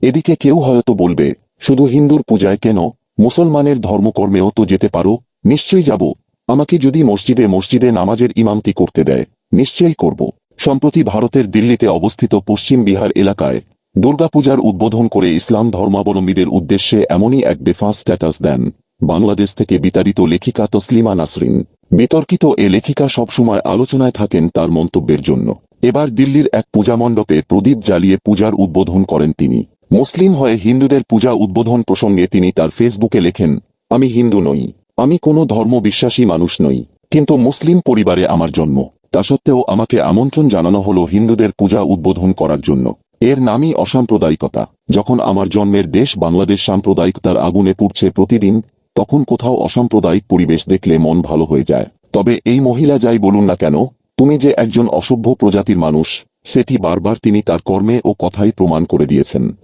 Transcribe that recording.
এদিকে কেউ হয়তো বলবে, শুধু হিন্দুর পূজায় কেন, মুসলমানের ধর্মকর্মেও তো যেতে পারো। নিশ্চয়ই যাব। আমাকে যদি মসজিদে মসজিদে নামাজের ইমামতি করতে দেয়, নিশ্চয়ই করব। সম্প্রতি ভারতের দিল্লিতে অবস্থিত পশ্চিম বিহার এলাকায় দুর্গাপূজার উদ্বোধন করে ইসলাম ধর্মাবলম্বীদের উদ্দেশ্যে এমনই এক বেফাঁস স্ট্যাটাস দেন বাংলাদেশ থেকে বিতাড়িত লেখিকা তসলিমা নাসরিন। বিতর্কিত এ লেখিকা সবসময় আলোচনায় থাকেন তার মন্তব্যের জন্য। এবার দিল্লির এক পূজা মণ্ডপে প্রদীপ জ্বালিয়ে পূজার উদ্বোধন করেন তিনি। মুসলিম হয়ে হিন্দুদের পূজা উদ্বোধন প্রসঙ্গে তিনি তার ফেসবুকে লেখেন, আমি হিন্দু নই, আমি কোনো ধর্ম বিশ্বাসী মানুষ নই, কিন্তু মুসলিম পরিবারে আমার জন্ম। তা সত্ত্বেও আমাকে আমন্ত্রণ জানানো হলো হিন্দুদের পূজা উদ্বোধন করার জন্য। এর নামই অসাম্প্রদায়িকতা। যখন আমার জন্মের দেশ বাংলাদেশ সাম্প্রদায়িকতার আগুনে পুড়ছে প্রতিদিন, তখন কোথাও অসাম্প্রদায়িক পরিবেশ দেখলে মন ভালো হয়ে যায়। তবে এই মহিলা যাই বলুন না কেন, তুমি যে একজন অসভ্য প্রজাতির মানুষ, সেটি বারবার তিনি তার কর্মে ও কথাই প্রমাণ করে দিয়েছেন।